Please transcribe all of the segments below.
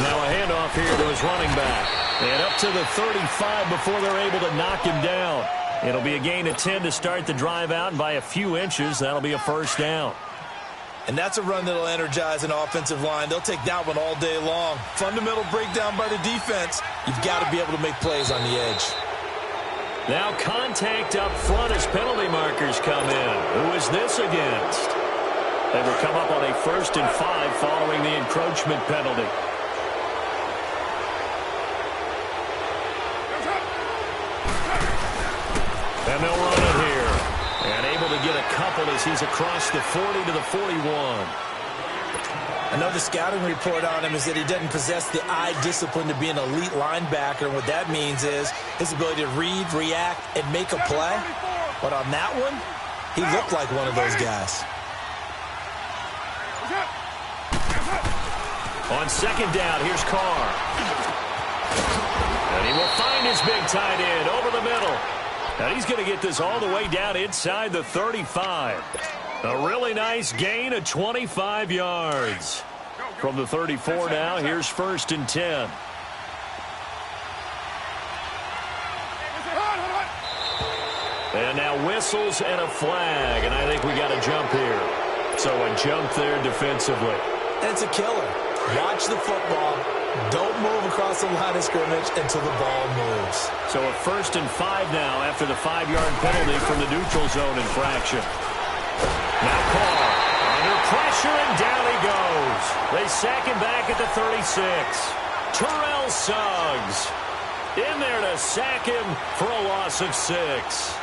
Now a handoff here to his running back. And up to the 35 before they're able to knock him down. It'll be a gain of 10 to start the drive out, and by a few inches, that'll be a first down. And that's a run that'll energize an offensive line. They'll take that one all day long. Fundamental breakdown by the defense. You've got to be able to make plays on the edge. Now contact up front as penalty markers come in. Who is this against? They will come up on a 1st and 5 following the encroachment penalty. And they'll run it here. And able to get a couple as he's across the 40 to the 41. Another scouting report on him is that he doesn't possess the eye discipline to be an elite linebacker. And what that means is his ability to read, react, and make a play. But on that one, he looked like one of those guys. On second down, here's Carr. And he will find his big tight end over the middle. And he's going to get this all the way down inside the 35. A really nice gain of 25 yards. From the 34 now, here's 1st and 10. And now whistles and a flag, and I think we got a jump here. So a jump there defensively. It's a killer. Watch the football. Don't move across the line of scrimmage until the ball moves. So a 1st and 5 now after the 5-yard penalty from the neutral zone infraction. Now Carr under pressure, and down he goes. They sack him back at the 36. Terrell Suggs in there to sack him for a loss of 6.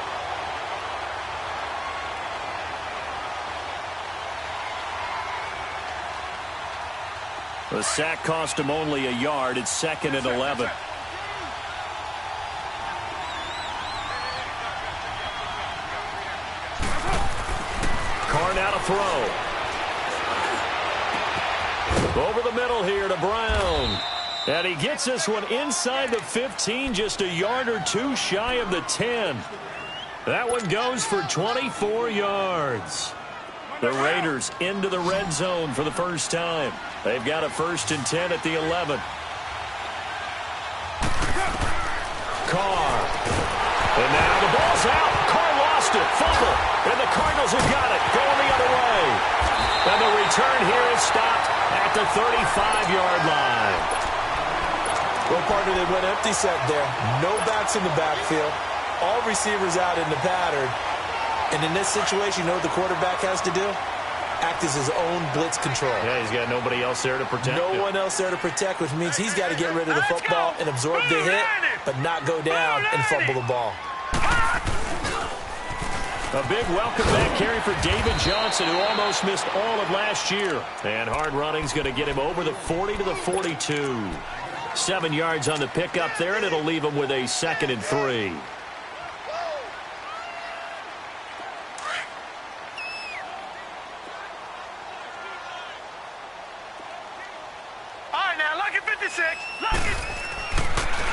The sack cost him only a yard. It's 2nd and 11. Carr now to throw. Over the middle here to Brown. And he gets this one inside the 15, just a yard or two shy of the 10. That one goes for 24 yards. The Raiders into the red zone for the first time. They've got a 1st and 10 at the 11. Carr. And now the ball's out. Carr lost it. Fumble. And the Cardinals have got it. Going the other way. And the return here is stopped at the 35-yard line. Well, partner, they went empty set there. No backs in the backfield. All receivers out in the pattern. And in this situation, you know what the quarterback has to do? Act as his own blitz control. Yeah, he's got nobody else there to protect him. No one else there to protect, which means he's got to get rid of the football and absorb the hit, but not go down and fumble the ball. A big welcome back carry for David Johnson, who almost missed all of last year. And hard running's going to get him over the 40 to the 42. 7 yards on the pickup there, and it'll leave him with a 2nd and 3.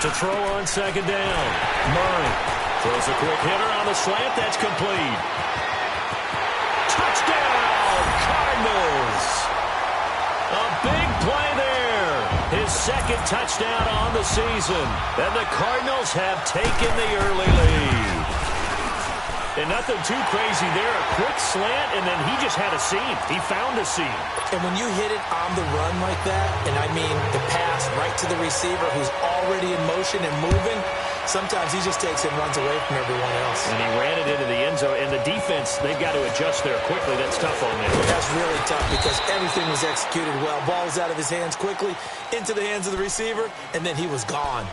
To throw on second down. Murray throws a quick hitter on the slant. That's complete. Touchdown, Cardinals. A big play there. His 2nd touchdown on the season. And the Cardinals have taken the early lead. And nothing too crazy there. A quick slant, and then he just had a seam. He found a seam. And when you hit it on the run like that, and I mean the pass right to the receiver who's already in motion and moving, sometimes he just takes it and runs away from everyone else. And he ran it into the end zone. And the defense, they've got to adjust there quickly. That's tough on them. That's really tough because everything was executed well. Ball was out of his hands quickly, into the hands of the receiver, and then he was gone.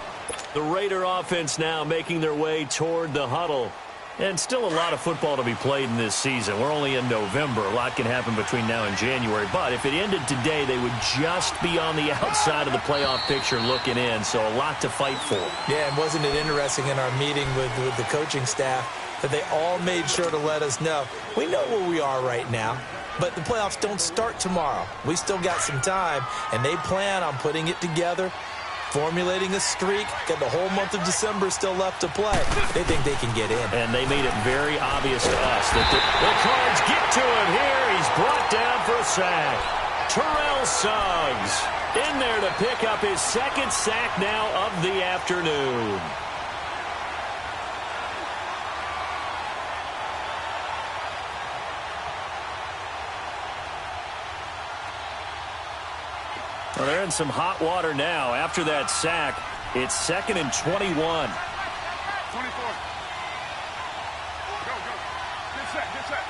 The Raider offense now making their way toward the huddle. And still a lot of football to be played in this season. We're only in November. A lot can happen between now and January. But if it ended today, they would just be on the outside of the playoff picture looking in. So a lot to fight for. Yeah, and wasn't it interesting in our meeting with the coaching staff that they all made sure to let us know, we know where we are right now, but the playoffs don't start tomorrow. We still got some time, and they plan on putting it together, formulating a streak, got the whole month of December still left to play. They think they can get in. And they made it very obvious to us that the Cards get to him here. He's brought down for a sack. Terrell Suggs in there to pick up his second sack now of the afternoon. Well, they're in some hot water now. After that sack, it's 2nd and 21. 24. Go, go. Get set, get set.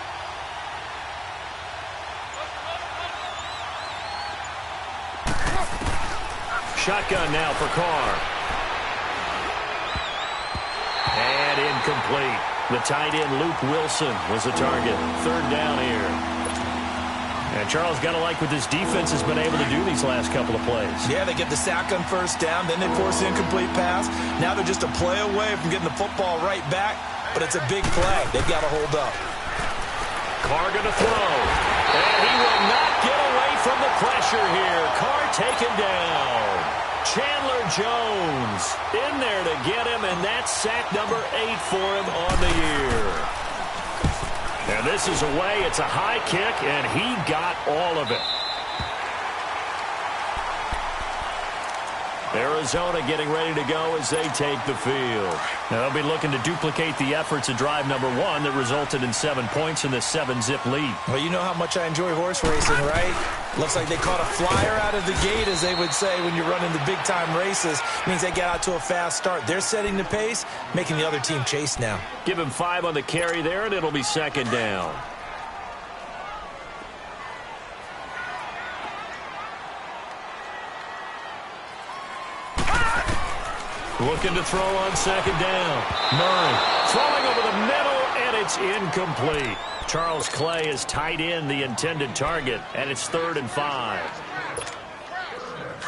Shotgun now for Carr. And incomplete. The tight end, Luke Wilson, was the target. 3rd down here. And Charles, got to like what this defense has been able to do these last couple of plays. Yeah, they get the sack on 1st down, then they force the incomplete pass. Now they're just a play away from getting the football right back, but it's a big play. They've got to hold up. Carr going to throw. And he will not get away from the pressure here. Carr taken down. Chandler Jones in there to get him, and that's sack number 8 for him on the year. And this is away. It's a high kick, and he got all of it. Arizona getting ready to go as they take the field. Now they'll be looking to duplicate the efforts of drive number 1 that resulted in 7 points in the 7-zip lead. Well, you know how much I enjoy horse racing, right? Looks like they caught a flyer out of the gate, as they would say when you're running the big-time races. It means they get out to a fast start. They're setting the pace, making the other team chase now. Give him 5 on the carry there, and it'll be 2nd down. Looking to throw on 2nd down. Murray throwing over the middle, and it's incomplete. Charles Clay is tight in the intended target, and it's 3rd and 5.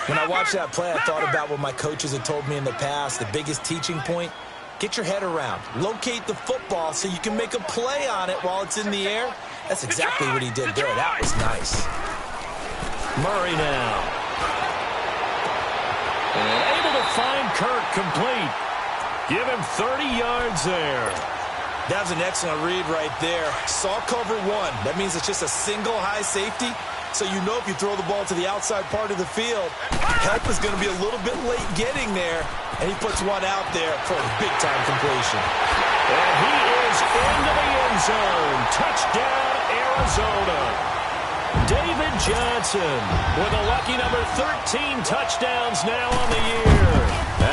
When I watched that play, I thought about what my coaches had told me in the past. The biggest teaching point, get your head around. Locate the football so you can make a play on it while it's in the air. That's exactly what he did there. That was nice. Murray now. And able to find Kirk complete. Give him 30 yards there. That was an excellent read right there. Saw cover 1. That means it's just a single high safety. So you know if you throw the ball to the outside part of the field, help is going to be a little bit late getting there. And he puts one out there for a big-time completion. And he is into the end zone. Touchdown, Arizona. David Johnson with a lucky number 13 touchdowns now on the year.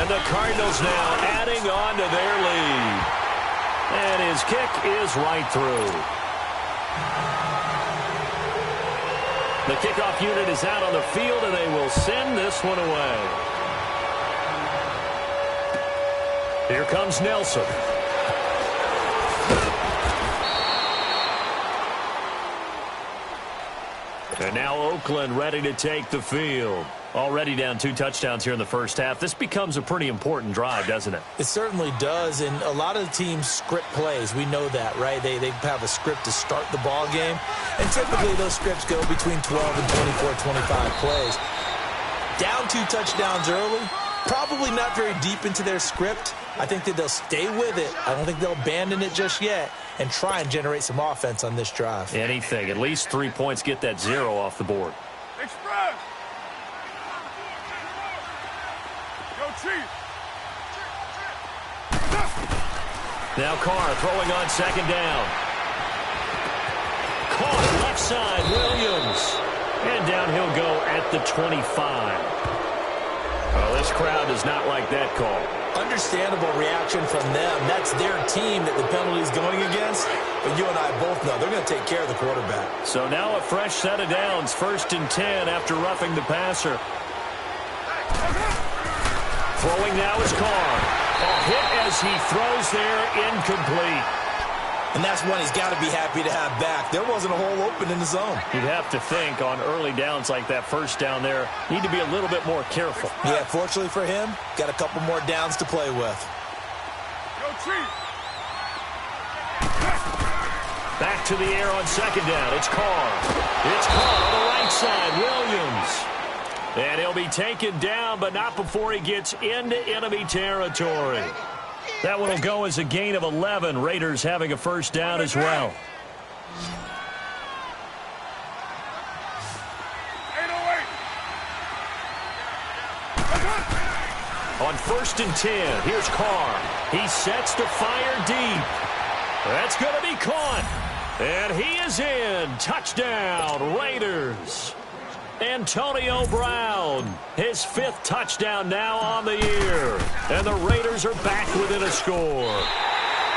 And the Cardinals now adding on to their lead. And his kick is right through. The kickoff unit is out on the field, and they will send this one away. Here comes Nelson. And now Oakland ready to take the field. Already down 2 touchdowns here in the first half. This becomes a pretty important drive, doesn't it? It certainly does, and a lot of the teams script plays. We know that, right? They have a script to start the ball game, and typically those scripts go between 12 and 24, 25 plays. Down 2 touchdowns early, probably not very deep into their script. I think that they'll stay with it. I don't think they'll abandon it just yet and try and generate some offense on this drive. Anything. At least 3 points, get that 0 off the board. Express. Go Chief. Now Carr throwing on 2nd down. Caught left side, Williams. And down he'll go at the 25. Oh, this crowd does not like that call. Understandable reaction from them. That's their team that the penalty is going against. But you and I both know they're going to take care of the quarterback. So now a fresh set of downs. 1st and 10 after roughing the passer. Throwing now is Carr. A hit as he throws there, incomplete. And that's one he's got to be happy to have back. There wasn't a hole open in the zone. You'd have to think on early downs like that 1st down there, need to be a little bit more careful. Yeah, fortunately for him, got a couple more downs to play with. Go Chief. Back to the air on 2nd down. It's Carr. It's Carr on the right side. Williams. And he'll be taken down, but not before he gets into enemy territory. That one will go as a gain of 11. Raiders having a 1st down as well. On 1st and 10, here's Carr. He sets to fire deep. That's going to be caught. And he is in. Touchdown, Raiders. Antonio Brown, his 5th touchdown now on the year. And the Raiders are back within a score.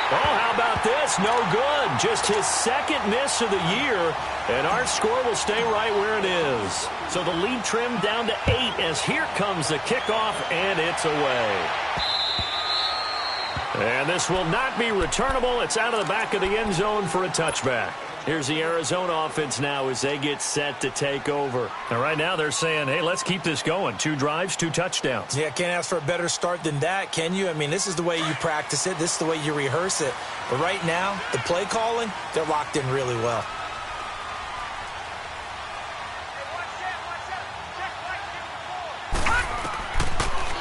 Oh, how about this? No good. Just his 2nd miss of the year. And our score will stay right where it is. So the lead trimmed down to 8 as here comes the kickoff, and it's away. And this will not be returnable. It's out of the back of the end zone for a touchback. Here's the Arizona offense now as they get set to take over. And right now they're saying, hey, let's keep this going. 2 drives, 2 touchdowns. Yeah, can't ask for a better start than that, can you? I mean, this is the way you practice it. This is the way you rehearse it. But right now, the play calling, they're locked in really well.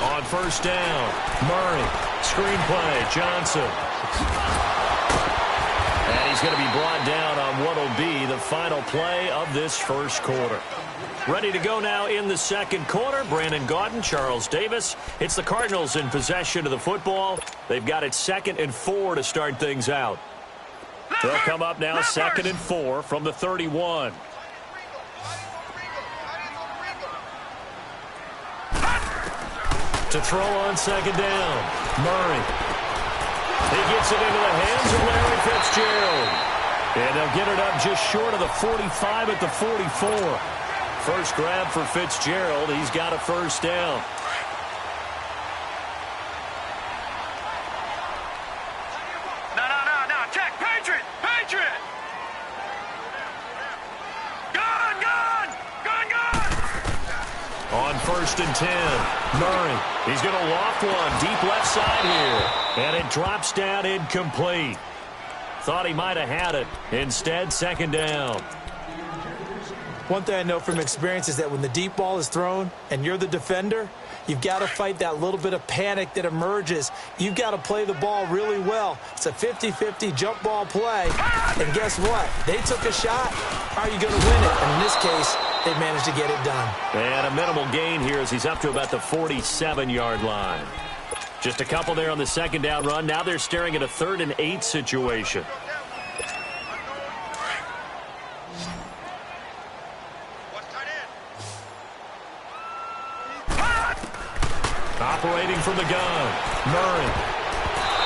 On 1st down, Murray, screenplay, Johnson. And he's going to be brought down on what will be the final play of this 1st quarter. Ready to go now in the 2nd quarter. Brandon Gaudin, Charles Davis. It's the Cardinals in possession of the football. They've got it 2nd and 4 to start things out. They'll come up now 2nd and 4 from the 31. To throw on 2nd down, Murray. He gets it into the hands of Larry Fitzgerald. And they'll get it up just short of the 45 at the 44. First grab for Fitzgerald. He's got a 1st down. No. Check. Patriot. Gun. On 1st and 10, Murray. He's going to loft one deep left side here. And it drops down incomplete. Thought he might have had it. Instead, 2nd down. One thing I know from experience is that when the deep ball is thrown and you're the defender, you've got to fight that little bit of panic that emerges. You've got to play the ball really well. It's a 50-50 jump ball play. And guess what? They took a shot. How are you going to win it? And in this case, they managed to get it done. And a minimal gain here as he's up to about the 47-yard line. Just a couple there on the 2nd down run. Now they're staring at a 3rd and 8 situation. Operating from the gun, Murray.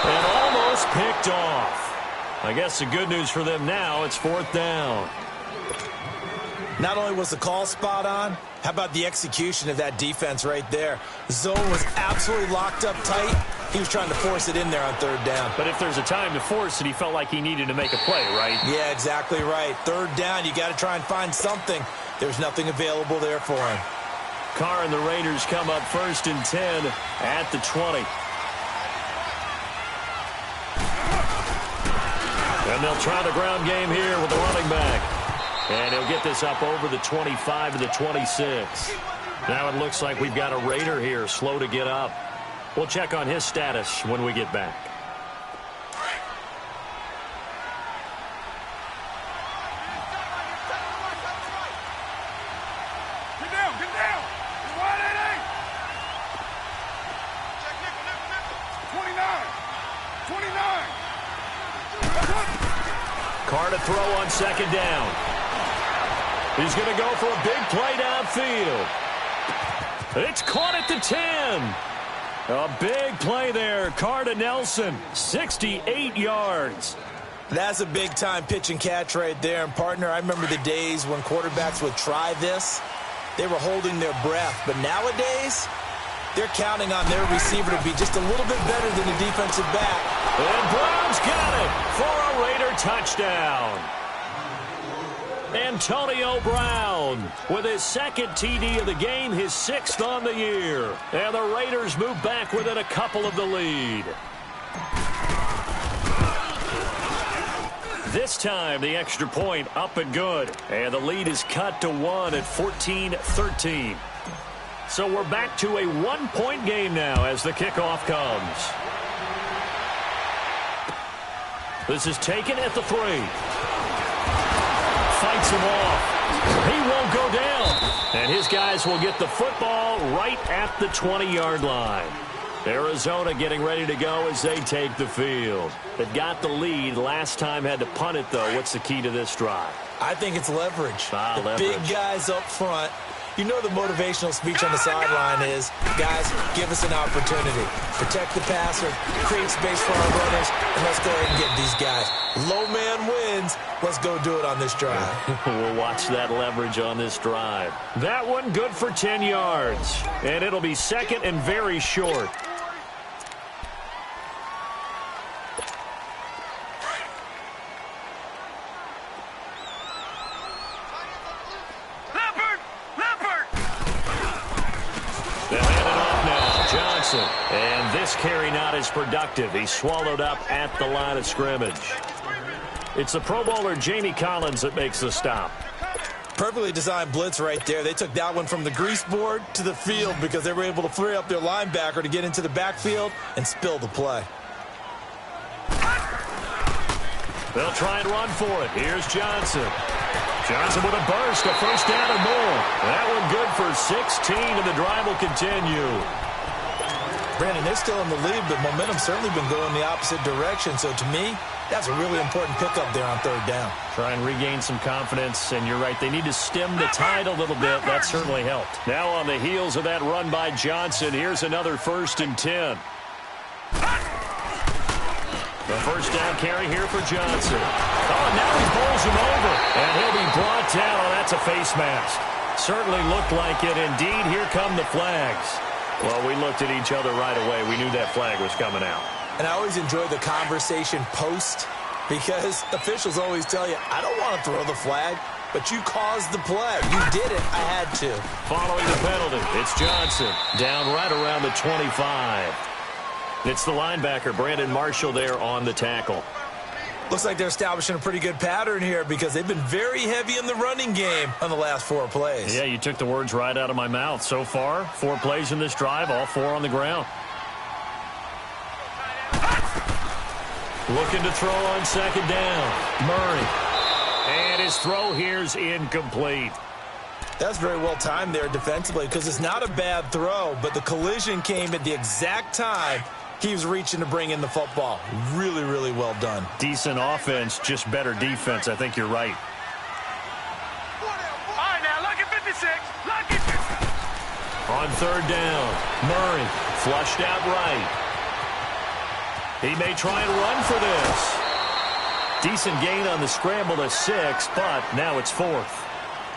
And almost picked off. I guess the good news for them now, it's 4th down. Not only was the call spot on, how about the execution of that defense right there? The zone was absolutely locked up tight. He was trying to force it in there on 3rd down. But if there's a time to force it, he felt like he needed to make a play, right? Yeah, exactly right. 3rd down, you got to try and find something. There's nothing available there for him. Carr and the Raiders come up 1st and 10 at the 20. And they'll try the ground game here with the running back. And he'll get this up over the 25 to the 26. Now it looks like we've got a Raider here, slow to get up. We'll check on his status when we get back. Get down. Wide 29. Carr to throw on 2nd down. He's going to go for a big play downfield. It's caught at the 10. A big play there. Carr to Nelson, 68 yards. That's a big-time pitch and catch right there. And, partner, I remember the days when quarterbacks would try this. They were holding their breath. But nowadays, they're counting on their receiver to be just a little bit better than the defensive back. And Brown's got it for a Raider touchdown. Antonio Brown with his 2nd TD of the game, his 6th on the year. And the Raiders move back within a couple of the lead. This time, the extra point up and good. And the lead is cut to 1 at 14-13. So we're back to a 1-point game now as the kickoff comes. This is taken at the 3. Fights him off. He won't go down. And his guys will get the football right at the 20-yard line. Arizona getting ready to go as they take the field. They've got the lead. Last time had to punt it, though. What's the key to this drive? I think it's leverage. Leverage. Big guys up front. You know the motivational speech on the sideline is, guys, give us an opportunity. Protect the passer, create space for our runners, and let's go ahead and get these guys. Low man wins. Let's go do it on this drive. We'll watch that leverage on this drive. That one good for 10 yards. And it'll be second and very short. And this carry not as productive. He's swallowed up at the line of scrimmage. It's the Pro Bowler Jamie Collins that makes the stop. Perfectly designed blitz right there. They took that one from the grease board to the field because they were able to free up their linebacker to get into the backfield and spill the play. They'll try and run for it. Here's Johnson. Johnson with a burst, a first down and more. That one good for 16, and the drive will continue. Brandon, they're still in the lead, but momentum's certainly been going the opposite direction. So to me, that's a really important pickup there on third down. Try and regain some confidence, and you're right. They need to stem the tide a little bit. That certainly helped. Now on the heels of that run by Johnson, here's another 1st and 10. The first down carry here for Johnson. Oh, now he bowls him over, and he'll be brought down. Oh, that's a face mask. Certainly looked like it. Indeed, here come the flags. Well, we looked at each other right away. We knew that flag was coming out. And I always enjoy the conversation post because officials always tell you, I don't want to throw the flag, but you caused the play. You did it. I had to. Following the penalty, it's Johnson down right around the 25. It's the linebacker, Brandon Marshall, there on the tackle. Looks like they're establishing a pretty good pattern here because they've been very heavy in the running game on the last 4 plays. Yeah, you took the words right out of my mouth. So far, 4 plays in this drive, all 4 on the ground. Looking to throw on second down. Murray. And his throw here's incomplete. That's very well timed there defensively because it's not a bad throw, but the collision came at the exact time he was reaching to bring in the football. Really, really well done. Decent offense, just better defense. I think you're right. All right, now, look at 56. Look at On third down, Murray flushed out right. He may try and run for this. Decent gain on the scramble to 6, but now it's 4th.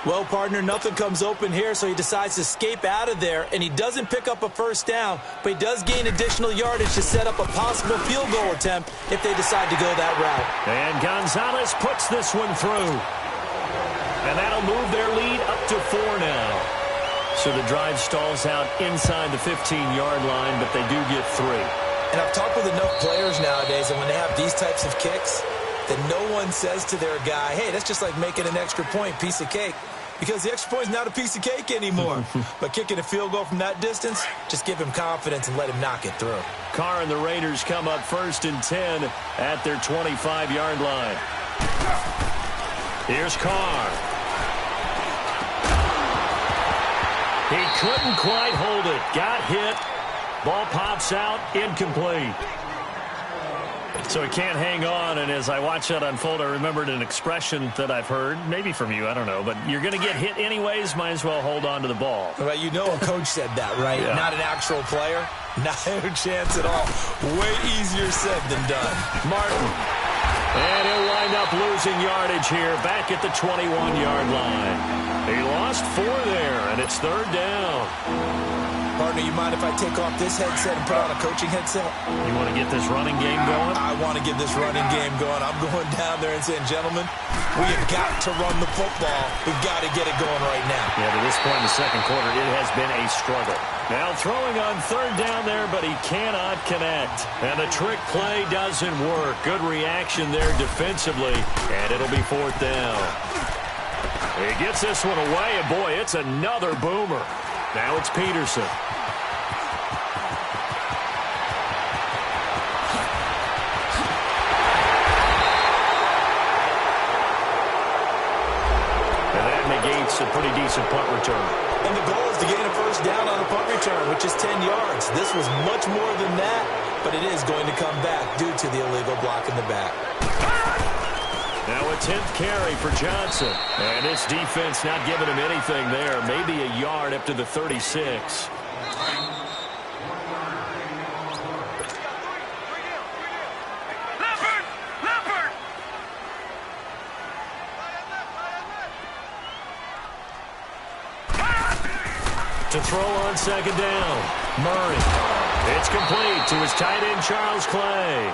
Well, partner, nothing comes open here, so he decides to escape out of there, and he doesn't pick up a first down, but he does gain additional yardage to set up a possible field goal attempt if they decide to go that route. And Gonzalez puts this one through. And that'll move their lead up to 4 now. So the drive stalls out inside the 15-yard line, but they do get 3. And I've talked with enough players nowadays, and when they have these types of kicks, that no one says to their guy, hey, that's just like making an extra point, piece of cake. Because the extra point is not a piece of cake anymore. But kicking a field goal from that distance, just give him confidence and let him knock it through. Carr and the Raiders come up 1st and 10 at their 25-yard line. Here's Carr. He couldn't quite hold it. Got hit. Ball pops out. Incomplete. So he can't hang on, and as I watch that unfold, I remembered an expression that I've heard, maybe from you, I don't know, but you're going to get hit anyways, might as well hold on to the ball. Well, you know a coach said that, right? Yeah. Not an actual player. Not a chance at all. Way easier said than done. Martin. And he'll wind up losing yardage here, back at the 21-yard line. He lost 4 there, and it's 3rd down. Partner, you mind if I take off this headset and put on a coaching headset? You want to get this running game going? I want to get this running game going. I'm going down there and saying, gentlemen, we have got to run the football. We've got to get it going right now. Yeah, to this point in the second quarter, it has been a struggle. Now throwing on 3rd down there, but he cannot connect. And the trick play doesn't work. Good reaction there defensively, and it'll be 4th down. He gets this one away, and boy, it's another boomer. Now it's Peterson. And that negates a pretty decent punt return. yards. This was much more than that, but it is going to come back due to the illegal block in the back. Now a 10th carry for Johnson. And this defense not giving him anything there. Maybe a yard up to the 36. To throw on second down, Murray. It's complete to his tight end, Charles Clay.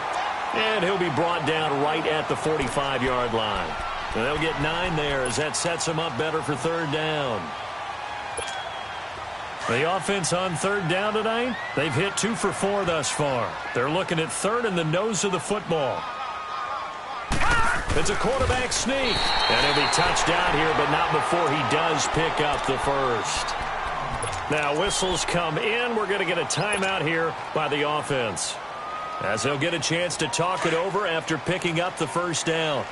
And he'll be brought down right at the 45-yard line. So they'll get 9 there as that sets him up better for third down. The offense on third down tonight, they've hit 2 for 4 thus far. They're looking at third in the nose of the football. It's a quarterback sneak. And he'll be touched down here, but not before he does pick up the first. Now whistles come in. We're going to get a timeout here by the offense, as they'll get a chance to talk it over after picking up the first down.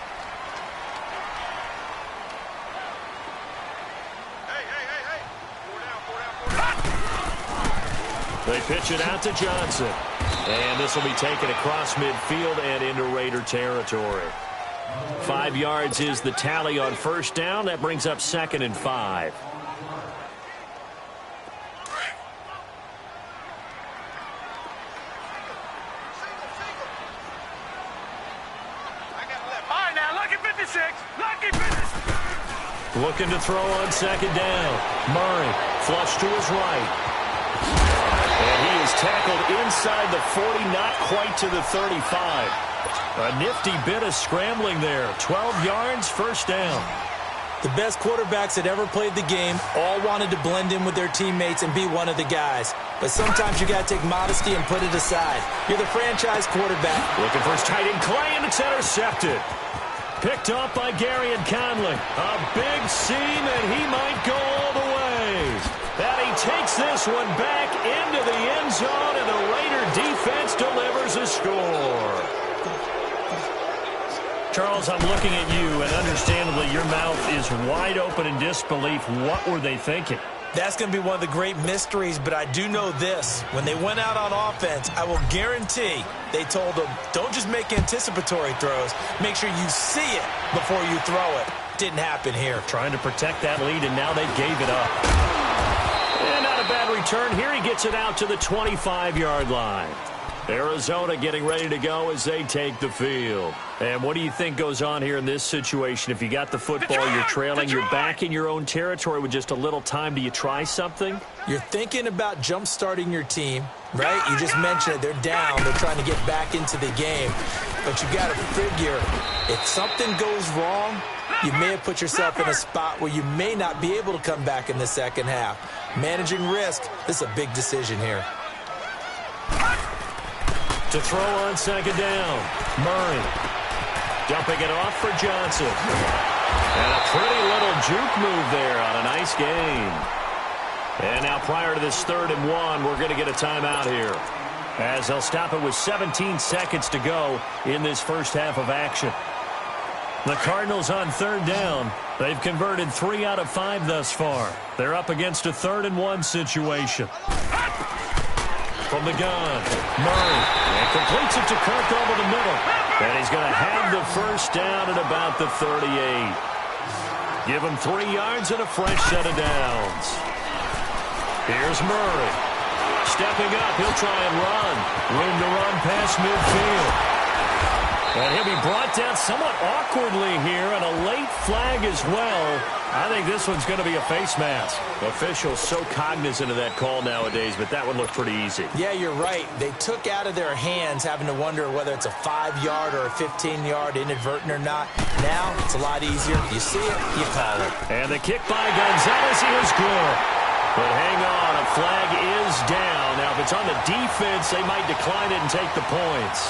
They pitch it out to Johnson. And this will be taken across midfield and into Raider territory. 5 yards is the tally on first down. That brings up 2nd and 5. Looking to throw on second down. Murray, flush to his right. And he is tackled inside the 40, not quite to the 35. A nifty bit of scrambling there. 12 yards, first down. The best quarterbacks that ever played the game all wanted to blend in with their teammates and be one of the guys. But sometimes you got to take modesty and put it aside. You're the franchise quarterback. Looking for his tight end, Clay, and it's intercepted. Picked up by Gary and Conley. A big seam, and he might go all the way. And he takes this one back into the end zone, and the Raider defense delivers a score. Charles, I'm looking at you, and understandably, your mouth is wide open in disbelief. What were they thinking? That's going to be one of the great mysteries, but I do know this. When they went out on offense, I will guarantee they told them, don't just make anticipatory throws. Make sure you see it before you throw it. Didn't happen here. Trying to protect that lead, and now they gave it up. And not a bad return here. He gets it out to the 25-yard line. Arizona getting ready to go as they take the field. And what do you think goes on here in this situation? If you got the football, you're trailing, you're back in your own territory with just a little time. Do you try something? You're thinking about jump-starting your team, right? You just mentioned it. They're down. They're trying to get back into the game. But you got to figure, if something goes wrong, you may have put yourself in a spot where you may not be able to come back in the second half. Managing risk, this is a big decision here. To throw on second down, Murray. Dumping it off for Johnson. And a pretty little juke move there on a nice gain. And now prior to this 3rd and 1, we're going to get a timeout here, as they'll stop it with 17 seconds to go in this first half of action. The Cardinals on 3rd down. They've converted 3 out of 5 thus far. They're up against a 3rd and 1 situation. From the gun, Murray, and completes it to Kirk over the middle. And he's going to have the first down at about the 38. Give him 3 yards and a fresh set of downs. Here's Murray. Stepping up, he'll try and run. Room to run past midfield. And he'll be brought down somewhat awkwardly here, and a late flag as well. I think this one's going to be a face mask. Officials so cognizant of that call nowadays, but that one looked pretty easy. Yeah, you're right. They took out of their hands having to wonder whether it's a 5-yard or a 15-yard inadvertent or not. Now, it's a lot easier. You see it, you call it. And the kick by Gonzalez is good. But hang on, a flag is down. Now, if it's on the defense, they might decline it and take the points.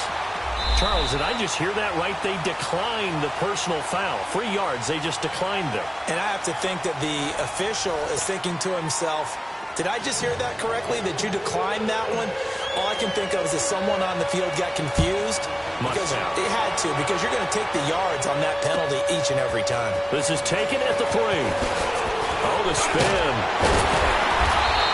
Charles, did I just hear that right? They declined the personal foul. 3 yards, they just declined them. And I have to think that the official is thinking to himself, did I just hear that correctly, that you declined that one? All I can think of is that someone on the field got confused. Because it had to, because you're going to take the yards on that penalty each and every time. This is taken at the 3. Oh, the spin.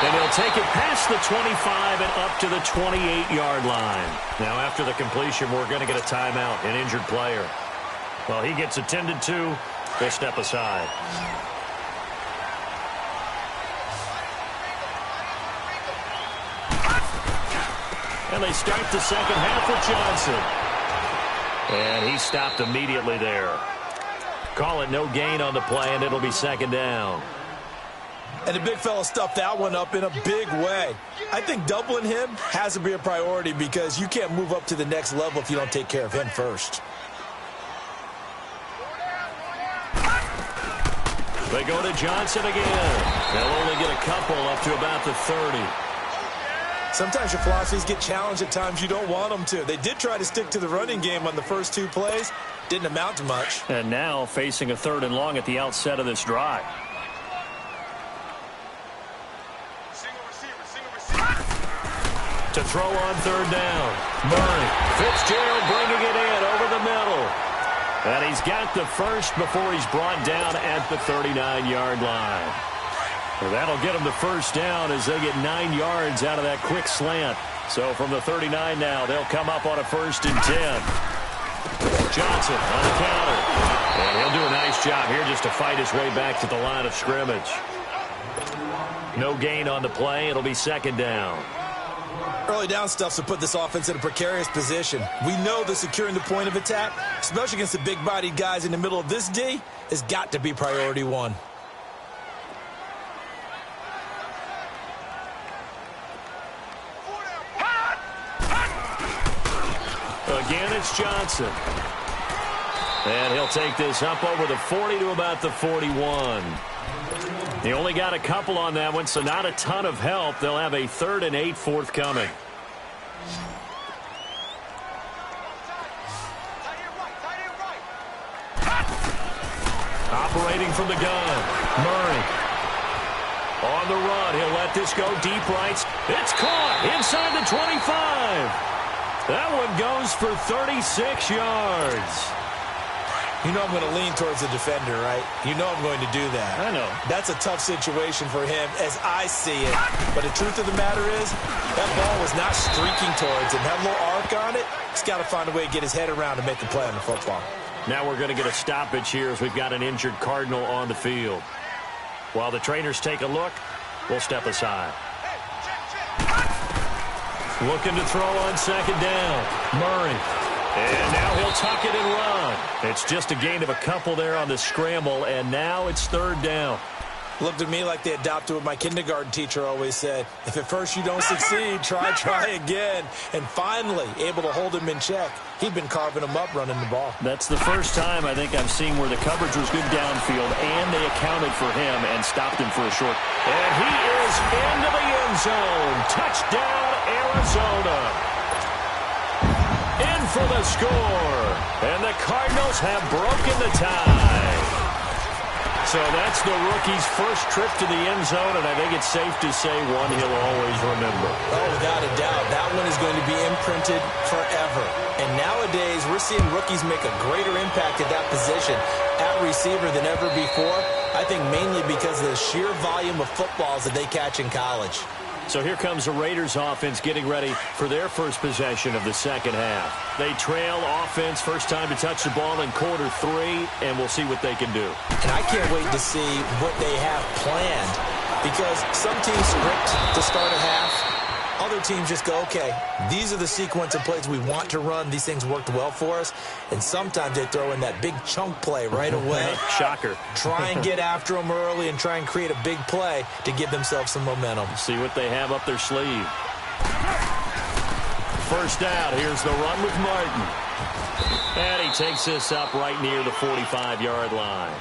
And he'll take it past the 25 and up to the 28-yard line. Now, after the completion, we're going to get a timeout, an injured player. Well, he gets attended to. We'll step aside. And they start the second half with Johnson. And he stopped immediately there. Call it no gain on the play, and it'll be second down. And the big fella stuffed that one up in a big way. I think doubling him has to be a priority because you can't move up to the next level if you don't take care of him first. They go to Johnson again. They'll only get a couple up to about the 30. Sometimes your philosophies get challenged at times you don't want them to. They did try to stick to the running game on the first two plays. Didn't amount to much. And now facing a 3rd and long at the outset of this drive. To throw on 3rd down. Murray. Fitzgerald bringing it in over the middle. And he's got the first before he's brought down at the 39-yard line. Well, that'll get them the first down as they get 9 yards out of that quick slant. So from the 39 now, they'll come up on a 1st and 10. Johnson on the counter. And he'll do a nice job here just to fight his way back to the line of scrimmage. No gain on the play. It'll be second down. Early down stuff to put this offense in a precarious position. We know that securing the point of attack, especially against the big-bodied guys in the middle of this D, has got to be priority one. Again, it's Johnson. And he'll take this up over the 40 to about the 41. He only got a couple on that one, so not a ton of help. They'll have a 3rd and 8 forthcoming. Operating from the gun, Murray. On the run, he'll let this go deep right. It's caught inside the 25. That one goes for 36 yards. You know I'm going to lean towards the defender, right? You know I'm going to do that. I know. That's a tough situation for him as I see it. But the truth of the matter is, that ball was not streaking towards him. That little arc on it, he's got to find a way to get his head around and make the play on the football. Now we're going to get a stoppage here as we've got an injured Cardinal on the field. While the trainers take a look, we'll step aside. Looking to throw on second down. Murray. And now he'll tuck it and run. It's just a gain of a couple there on the scramble, and now it's 3rd down. Looked at me like they adopted what my kindergarten teacher always said. If at first you don't succeed, try again. And finally, able to hold him in check. He'd been carving him up running the ball. That's the first time I think I've seen where the coverage was good downfield, and they accounted for him and stopped him for a short. And he is into the end zone. Touchdown, Arizona. In for the score. And the Cardinals have broken the tie. So that's the rookie's first trip to the end zone, and I think it's safe to say one he'll always remember. Oh, without a doubt. That one is going to be imprinted forever. And nowadays, we're seeing rookies make a greater impact at that position at receiver than ever before. I think mainly because of the sheer volume of footballs that they catch in college. So here comes the Raiders offense getting ready for their first possession of the second half. They trail offense, first time to touch the ball in quarter 3, and we'll see what they can do. And I can't wait to see what they have planned, because some teams script to start a half. Other teams just go, okay, these are the sequence of plays we want to run. These things worked well for us. And sometimes they throw in that big chunk play right away. Shocker. Try and get after them early and try and create a big play to give themselves some momentum. See what they have up their sleeve. First out, here's the run with Martin. And he takes this up right near the 45-yard line.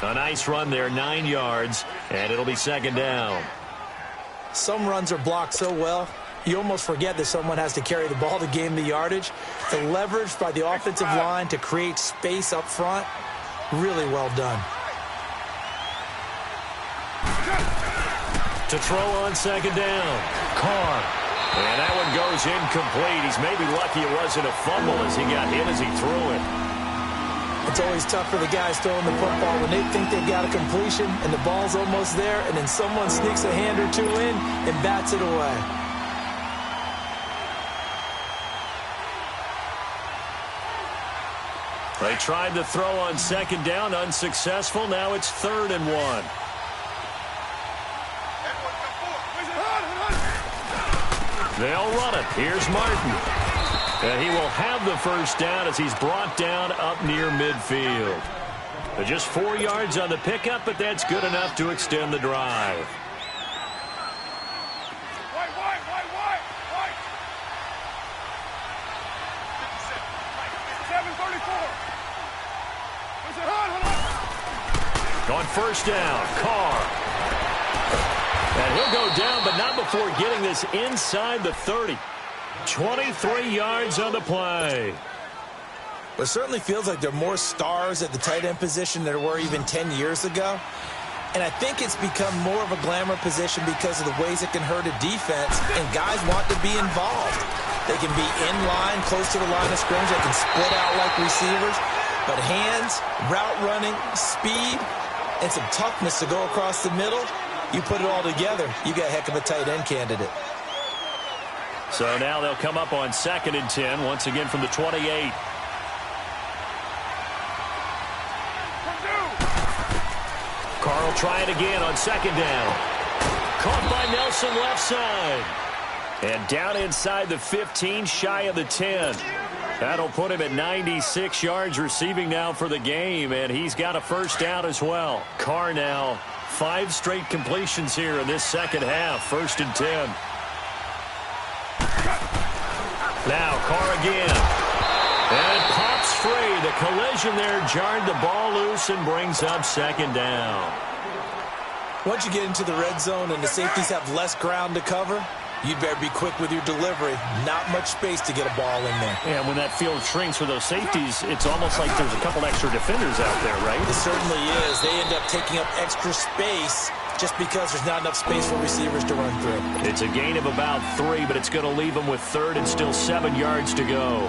A nice run there, 9 yards, and it'll be second down. Some runs are blocked so well, you almost forget that someone has to carry the ball to gain the yardage. The leverage by the offensive line to create space up front, really well done. To throw on second down, Carr. And that one goes incomplete. He's maybe lucky it wasn't a fumble as he got hit as he threw it. It's always tough for the guys throwing the football when they think they've got a completion and the ball's almost there, and then someone sneaks a hand or two in and bats it away. They tried to throw on second down, unsuccessful. Now it's 3rd and 1. They'll run it. Here's Martin. And he will have the first down as he's brought down up near midfield. Just 4 yards on the pickup, but that's good enough to extend the drive. On first down, Carr. And he'll go down, but not before getting this inside the 30. 23 yards on the play. It certainly feels like there are more stars at the tight end position than there were even 10 years ago. And I think it's become more of a glamour position because of the ways it can hurt a defense, and guys want to be involved. They can be in line, close to the line of scrimmage. They can split out like receivers. But hands, route running, speed, and some toughness to go across the middle, you put it all together, you got a heck of a tight end candidate. So now they'll come up on 2nd and 10, once again from the 28. Carl try it again on 2nd down. Caught by Nelson left side. And down inside the 15, shy of the 10. That'll put him at 96 yards receiving now for the game, and he's got a first down as well. Carr now 5 straight completions here in this second half. 1st and 10. Now Carr again. And it pops free. The collision there jarred the ball loose and brings up 2nd down. Once you get into the red zone and the safeties have less ground to cover, you'd better be quick with your delivery. Not much space to get a ball in there. And when that field shrinks for those safeties, it's almost like there's a couple extra defenders out there, right? It certainly is. They end up taking up extra space just because there's not enough space for receivers to run through. It's a gain of about 3, but it's going to leave them with 3rd and still 7 yards to go.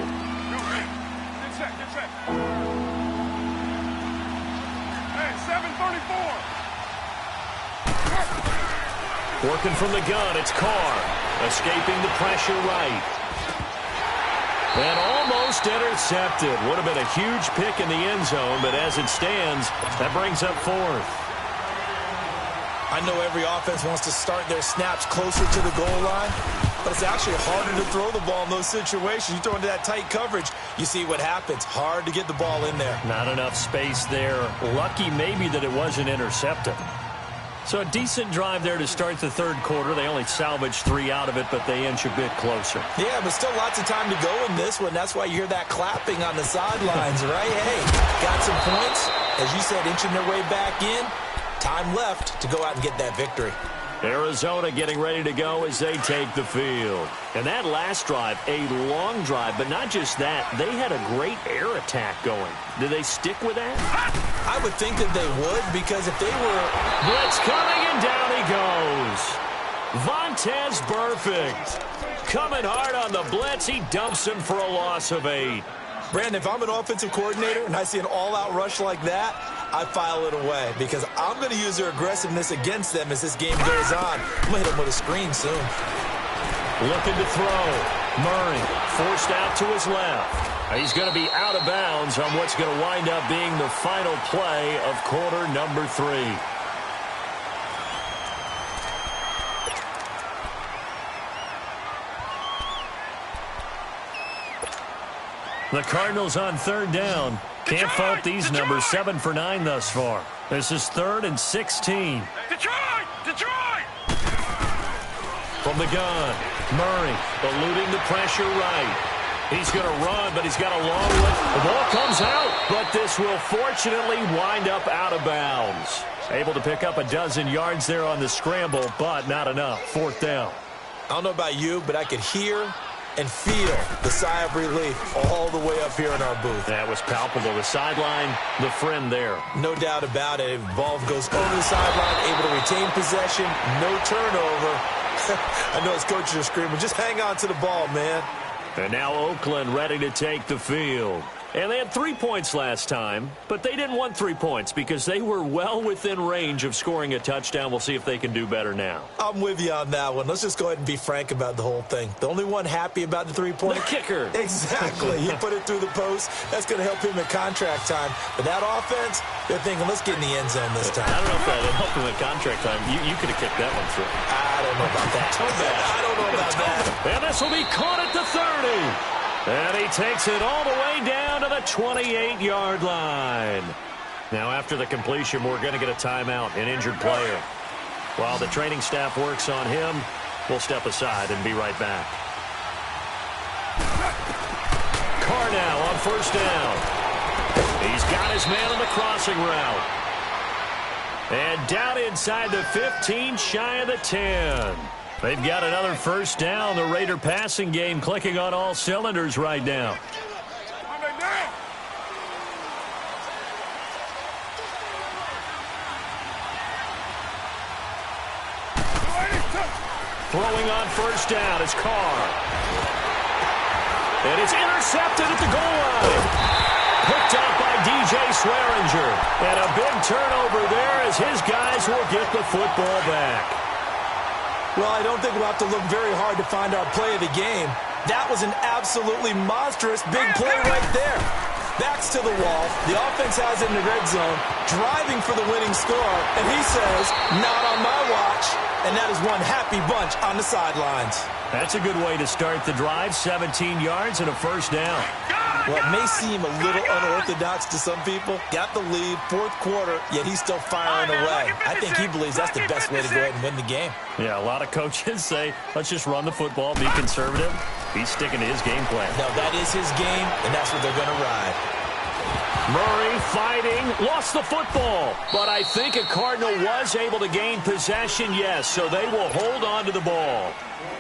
Hey, 7:34. Working from the gun, it's Carr. Escaping the pressure right. And almost intercepted. Would have been a huge pick in the end zone, but as it stands, that brings up 4th. I know every offense wants to start their snaps closer to the goal line, but it's actually harder to throw the ball in those situations. You throw into that tight coverage, you see what happens. Hard to get the ball in there. Not enough space there. Lucky maybe that it wasn't intercepted. So a decent drive there to start the 3rd quarter. They only salvaged 3 out of it, but they inch a bit closer. Yeah, but still lots of time to go in this one. That's why you hear that clapping on the sidelines, right? Hey, got some points. As you said, inching their way back in. Time left to go out and get that victory. Arizona getting ready to go as they take the field. And that last drive, a long drive, but not just that. They had a great air attack going. Do they stick with that? I would think that they would, because if they were... Blitz coming, and down he goes. Vontaze Burfict. Coming hard on the blitz. He dumps him for a loss of 8. Brandon, if I'm an offensive coordinator and I see an all-out rush like that, I file it away because I'm going to use their aggressiveness against them as this game goes on. I'm going to hit them with a screen soon. Looking to throw. Murray forced out to his left. He's going to be out of bounds on what's going to wind up being the final play of quarter number 3. The Cardinals on 3rd down. Can't fault these numbers. 7 for 9 thus far. This is 3rd and 16. Detroit! Detroit! From the gun, Murray eluding the pressure right. He's going to run, but he's got a long way. The ball comes out, but this will fortunately wind up out of bounds. Able to pick up a dozen yards there on the scramble, but not enough. 4th down. I don't know about you, but I could hear and feel the sigh of relief all the way up here in our booth. That was palpable. The sideline, the friend there. No doubt about it. Ball goes over the sideline, able to retain possession, no turnover. I know his coaches are screaming, just hang on to the ball, man. And now Oakland ready to take the field. And they had 3 points last time, but they didn't want 3 points because they were well within range of scoring a touchdown. We'll see if they can do better now. I'm with you on that one. Let's just go ahead and be frank about the whole thing. The only one happy about the 3-point. The kicker. Exactly. He put it through the post. That's going to help him at contract time. But that offense, they're thinking, let's get in the end zone this time. I don't know if that helped him at contract time. You could have kicked that one through. I don't know about that. I don't know about that. And this will be caught at the 30. And he takes it all the way down to the 28-yard line. Now, after the completion, we're going to get a timeout, an injured player. While the training staff works on him, we'll step aside and be right back. Carr now on first down. He's got his man on the crossing route. And down inside the 15, shy of the 10. They've got another first down. The Raider passing game clicking on all cylinders right now. Throwing on first down is Carr. And it's intercepted at the goal line. Picked up by DJ Swearinger. And a big turnover there as his guys will get the football back. Well, I don't think we'll have to look very hard to find our play of the game. That was an absolutely monstrous big play right there. Backs to the wall. The offense has it in the red zone, driving for the winning score. And he says, not on my watch. And that is one happy bunch on the sidelines. That's a good way to start the drive. 17 yards and a first down. Well, it may seem a little unorthodox to some people. Got the lead, fourth quarter, yet he's still firing away. I think he believes that's the best way to go ahead and win the game. Yeah, a lot of coaches say, let's just run the football, be conservative. He's sticking to his game plan. No, that is his game, and that's what they're going to ride. Murray fighting, lost the football. But I think a Cardinal was able to gain possession, yes, so they will hold on to the ball.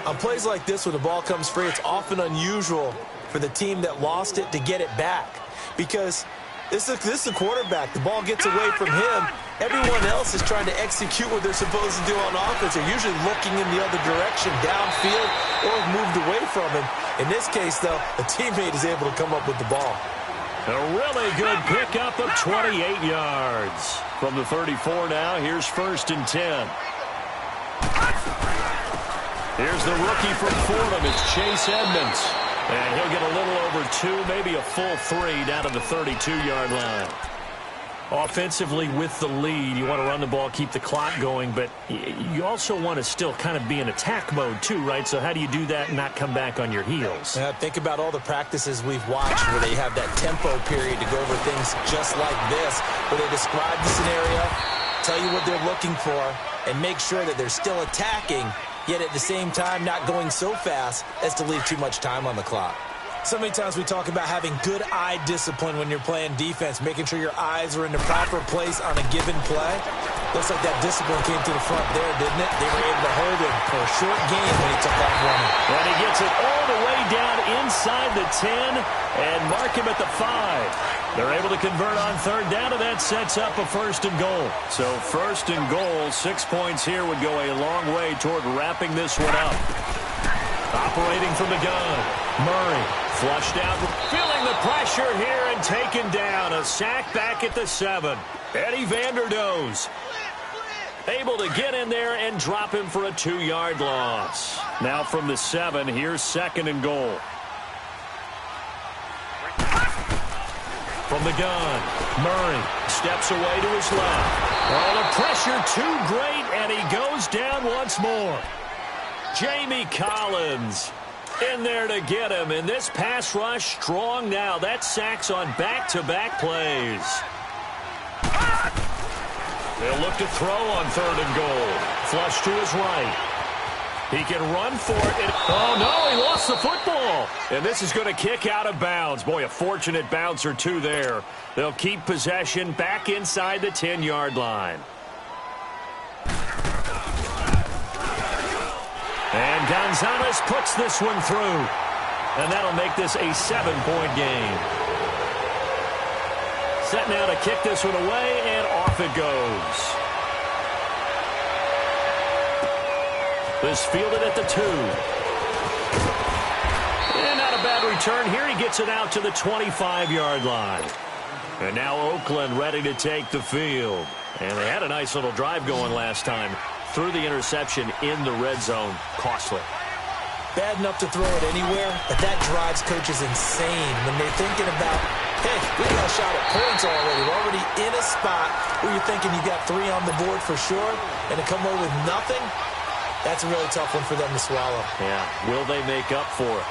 On plays like this, when the ball comes free, it's often unusual for the team that lost it to get it back. Because this is the quarterback. The ball gets away from him. Everyone else is trying to execute what they're supposed to do on offense. They're usually looking in the other direction, downfield, or have moved away from him. In this case, though, a teammate is able to come up with the ball. A really good pickup of 28 yards. From the 34 now, here's 1st and 10. Here's the rookie from Fordham. It's Chase Edmonds. And he'll get a little over 2, maybe a full 3 down to the 32-yard line. Offensively with the lead, you want to run the ball, keep the clock going, but you also want to still kind of be in attack mode too, right? So how do you do that and not come back on your heels? Think about all the practices we've watched where they have that tempo period to go over things just like this, where they describe the scenario, tell you what they're looking for, and make sure that they're still attacking, yet at the same time not going so fast as to leave too much time on the clock. So many times we talk about having good eye discipline when you're playing defense, making sure your eyes are in the proper place on a given play. Looks like that discipline came to the front there, didn't it? They were able to hold him for a short game when he took off running. And he gets it all the way down inside the 10 and mark him at the 5. They're able to convert on 3rd down, and that sets up a 1st and goal. So 1st and goal, 6 points here would go a long way toward wrapping this one up. Operating from the gun, Murray flushed out, feeling the pressure here and taken down. A sack back at the 7. Eddie Vanderdoes able to get in there and drop him for a 2-yard loss. Now from the 7, here's 2nd and goal. From the gun, Murray steps away to his left. Oh, the pressure too great, and he goes down once more. Jamie Collins in there to get him, and this pass rush strong now. That sacks on back-to-back plays. They'll look to throw on 3rd and goal. Flush to his right. He can run for it. Oh, no, he lost the football. And this is going to kick out of bounds. Boy, a fortunate bounce or two there. They'll keep possession back inside the 10-yard line. And Gonzalez puts this one through. And that'll make this a 7-point game. Set now to kick this one away, and off it goes. This fielded at the 2. And not a bad return here. He gets it out to the 25-yard line. And now Oakland ready to take the field. And they had a nice little drive going last time. Threw the interception in the red zone. Costly. Bad enough to throw it anywhere, but that drives coaches insane when they're thinking about, hey, we got a shot at points already. We're already in a spot where you're thinking you got 3 on the board for sure, and to come away with nothing, that's a really tough one for them to swallow. Yeah, will they make up for it?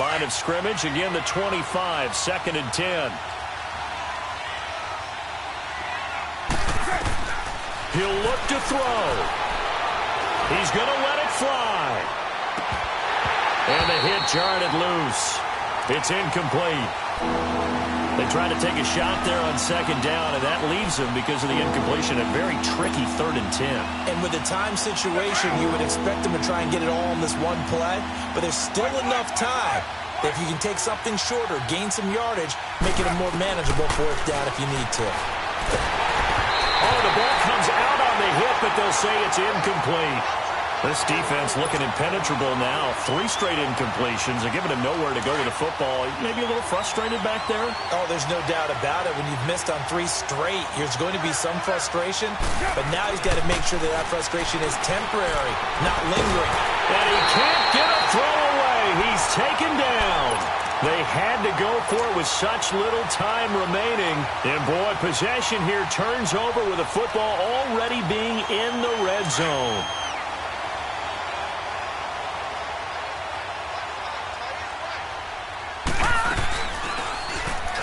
Line of scrimmage, again the 25, 2nd and 10. He'll look to throw. He's going to let it fly. And the hit jarred it loose. It's incomplete. They try to take a shot there on 2nd down, and that leaves them because of the incompletion. A very tricky 3rd and 10. And with the time situation, you would expect them to try and get it all in this one play, but there's still enough time that if you can take something shorter, gain some yardage, make it a more manageable 4th down if you need to. Oh, the ball comes out on the hit, but they'll say it's incomplete. This defense looking impenetrable now. 3 straight incompletions. They're giving him nowhere to go with the football. Maybe a little frustrated back there? Oh, there's no doubt about it. When you've missed on 3 straight, there's going to be some frustration. But now he's got to make sure that that frustration is temporary, not lingering. And he can't get a throw away. He's taken down. They had to go for it with such little time remaining. And, boy, possession here turns over with the football already being in the red zone.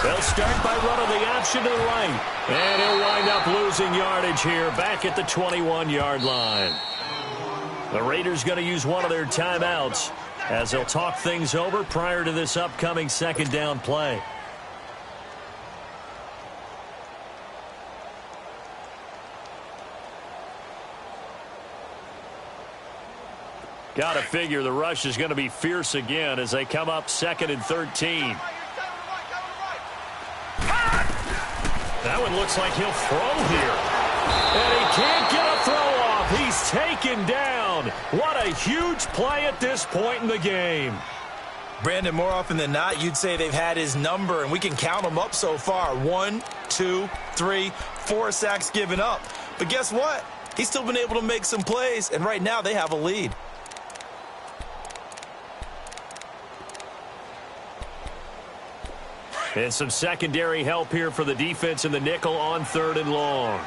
They'll start by running the option to the right. And he'll wind up losing yardage here back at the 21-yard line. The Raiders going to use one of their timeouts as they'll talk things over prior to this upcoming 2nd down play. Got to figure the rush is going to be fierce again as they come up 2nd and 13. That one looks like he'll throw here. And he can't get a throw off. He's taken down. What a huge play at this point in the game. Brandon, more often than not, you'd say they've had his number, and we can count them up so far. 1, 2, 3, 4 sacks given up. But guess what? He's still been able to make some plays, and right now they have a lead. And some secondary help here for the defense in the nickel on 3rd and long.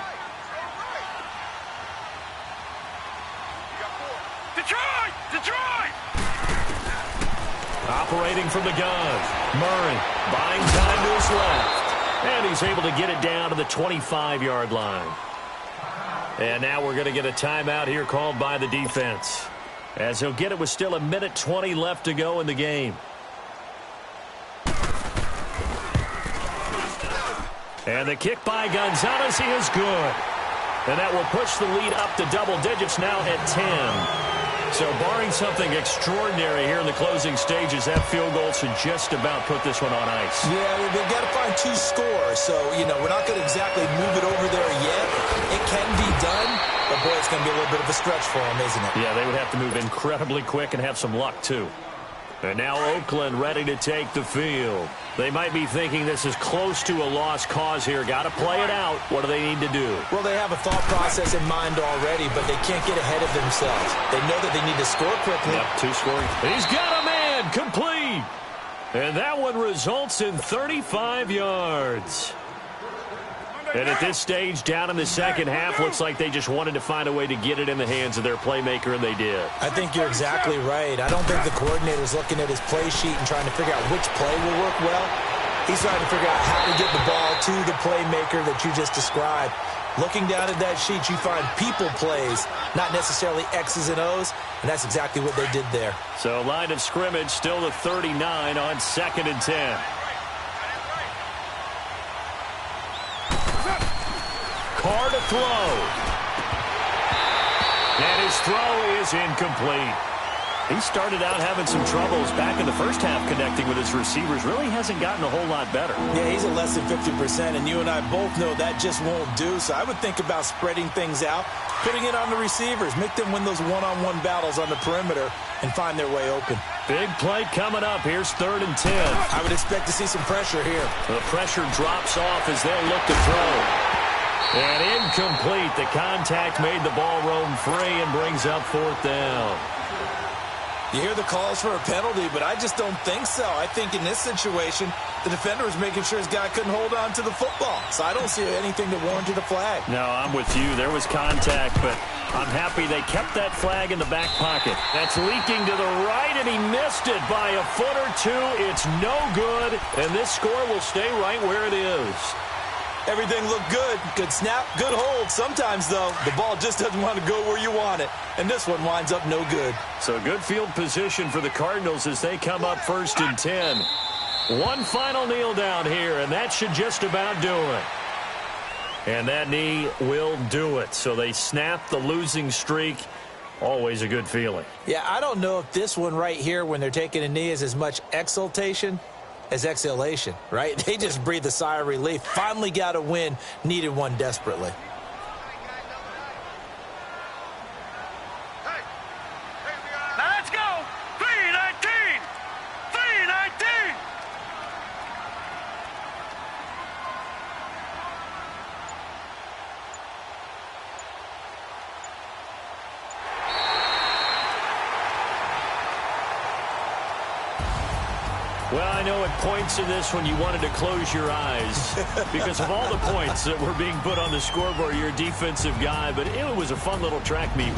Detroit! Operating from the gun. Murray buying time to his left. And he's able to get it down to the 25-yard line. And now we're going to get a timeout here called by the defense, as he'll get it with still 1:20 left to go in the game. And the kick by Gonzalez, he is good. And that will push the lead up to double digits now at 10. So barring something extraordinary here in the closing stages, that field goal should just about put this one on ice. Yeah, they've got to find 2 scores. So, you know, we're not going to exactly move it over there yet. It can be done, but, boy, it's going to be a little bit of a stretch for them, isn't it? Yeah, they would have to move incredibly quick and have some luck, too. And now Oakland ready to take the field. They might be thinking this is close to a lost cause here. Got to play it out. What do they need to do? Well, they have a thought process in mind already, but they can't get ahead of themselves. They know that they need to score quickly. Yep, 2 scoring. He's got a man. Complete. And that one results in 35 yards. And at this stage, down in the second half, looks like they just wanted to find a way to get it in the hands of their playmaker, and they did. I think you're exactly right. I don't think the coordinator's looking at his play sheet and trying to figure out which play will work well. He's trying to figure out how to get the ball to the playmaker that you just described. Looking down at that sheet, you find people plays, not necessarily X's and O's, and that's exactly what they did there. So line of scrimmage still the 39 on 2nd and 10. Carr to throw. And his throw is incomplete. He started out having some troubles back in the first half connecting with his receivers. Really hasn't gotten a whole lot better. Yeah, he's at less than 50%, and you and I both know that just won't do. So I would think about spreading things out, putting it on the receivers, make them win those one-on-one battles on the perimeter and find their way open. Big play coming up. Here's 3rd and 10. I would expect to see some pressure here. The pressure drops off as they'll look to throw. And incomplete. The contact made the ball roam free and brings up 4th down. You hear the calls for a penalty, but I just don't think so. I think in this situation, the defender was making sure his guy couldn't hold on to the football. So I don't see anything that warranted a flag. No, I'm with you. There was contact, but I'm happy they kept that flag in the back pocket. That's leaking to the right, and he missed it by a foot or two. It's no good, and this score will stay right where it is. Everything looked good. Good snap, good hold. Sometimes, though, the ball just doesn't want to go where you want it. And this one winds up no good. So good field position for the Cardinals as they come up 1st and 10. One final kneel down here, and that should just about do it. And that knee will do it. So they snap the losing streak. Always a good feeling. Yeah, I don't know if this one right here, when they're taking a knee, is as much exultation as exhalation, right? They just breathe a sigh of relief. Finally got a win, needed one desperately. Now let's go. 3-19. 3-19. Well, I know at points in this one you wanted to close your eyes because of all the points that were being put on the scoreboard. You're a defensive guy, but it was a fun little track meet.